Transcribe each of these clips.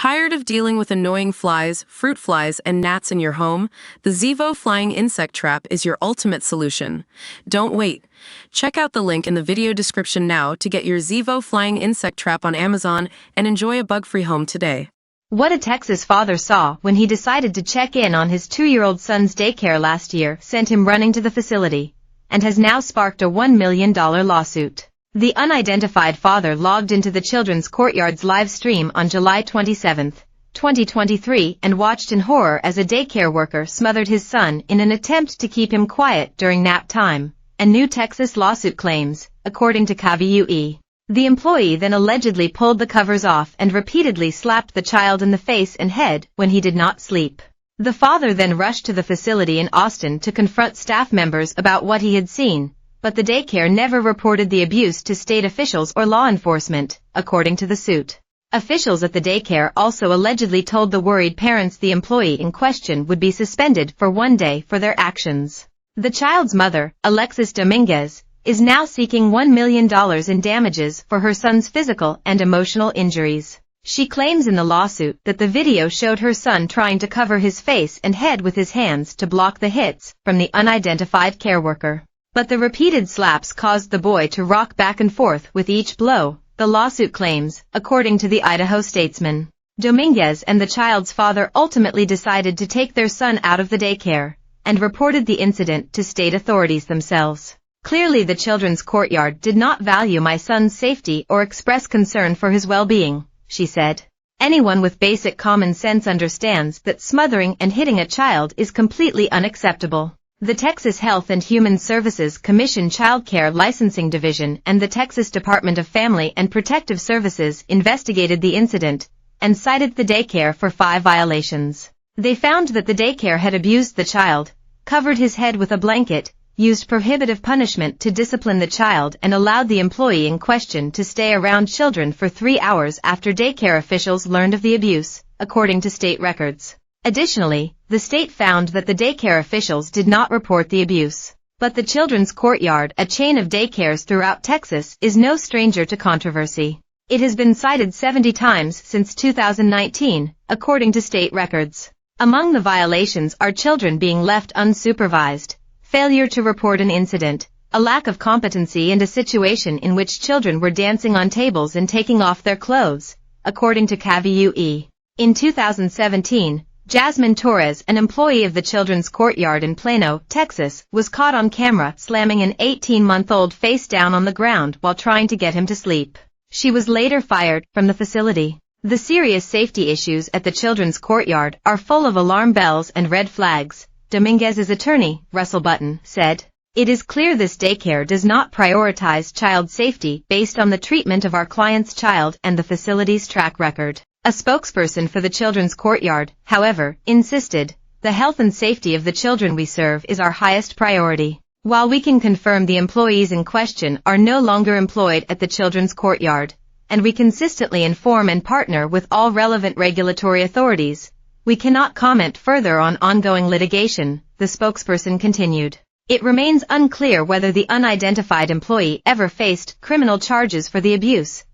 Tired of dealing with annoying flies, fruit flies, and gnats in your home? The Zevo Flying Insect Trap is your ultimate solution. Don't wait. Check out the link in the video description now to get your Zevo Flying Insect Trap on Amazon and enjoy a bug-free home today. What a Texas father saw when he decided to check in on his 2-year-old son's daycare last year sent him running to the facility, and has now sparked a $1 million lawsuit. The unidentified father logged into the Children's Courtyard's live stream on July 27, 2023 and watched in horror as a daycare worker smothered his son in an attempt to keep him quiet during nap time, a new Texas lawsuit claims, according to KVUE. The employee then allegedly pulled the covers off and repeatedly slapped the child in the face and head when he did not sleep. The father then rushed to the facility in Austin to confront staff members about what he had seen, but the daycare never reported the abuse to state officials or law enforcement, according to the suit. Officials at the daycare also allegedly told the worried parents the employee in question would be suspended for 1 day for their actions. The child's mother, Alexis Dominguez, is now seeking $1 million in damages for her son's physical and emotional injuries. She claims in the lawsuit that the video showed her son trying to cover his face and head with his hands to block the hits from the unidentified care worker. But the repeated slaps caused the boy to rock back and forth with each blow, the lawsuit claims, according to the Idaho Statesman. Dominguez and the child's father ultimately decided to take their son out of the daycare, and reported the incident to state authorities themselves. Clearly the Children's Courtyard did not value my son's safety or express concern for his well-being, she said. Anyone with basic common sense understands that smothering and hitting a child is completely unacceptable. The Texas Health and Human Services Commission Child Care Licensing Division and the Texas Department of Family and Protective Services investigated the incident and cited the daycare for 5 violations. They found that the daycare had abused the child, covered his head with a blanket, used prohibitive punishment to discipline the child and allowed the employee in question to stay around children for 3 hours after daycare officials learned of the abuse, according to state records. Additionally, the state found that the daycare officials did not report the abuse. But the Children's Courtyard, a chain of daycares throughout Texas, is no stranger to controversy. It has been cited 70 times since 2019, according to state records. Among the violations are children being left unsupervised, failure to report an incident, a lack of competency and a situation in which children were dancing on tables and taking off their clothes, according to KVUE. In 2017, Jasmine Torres, an employee of the Children's Courtyard in Plano, Texas, was caught on camera slamming an 18-month-old face down on the ground while trying to get him to sleep. She was later fired from the facility. The serious safety issues at the Children's Courtyard are full of alarm bells and red flags, Dominguez's attorney, Russell Button, said. It is clear this daycare does not prioritize child safety based on the treatment of our client's child and the facility's track record. A spokesperson for the Children's Courtyard, however, insisted, the health and safety of the children we serve is our highest priority. While we can confirm the employees in question are no longer employed at the Children's Courtyard, and we consistently inform and partner with all relevant regulatory authorities, we cannot comment further on ongoing litigation, the spokesperson continued. It remains unclear whether the unidentified employee ever faced criminal charges for the abuse.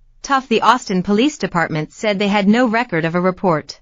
The Austin Police Department said they had no record of a report.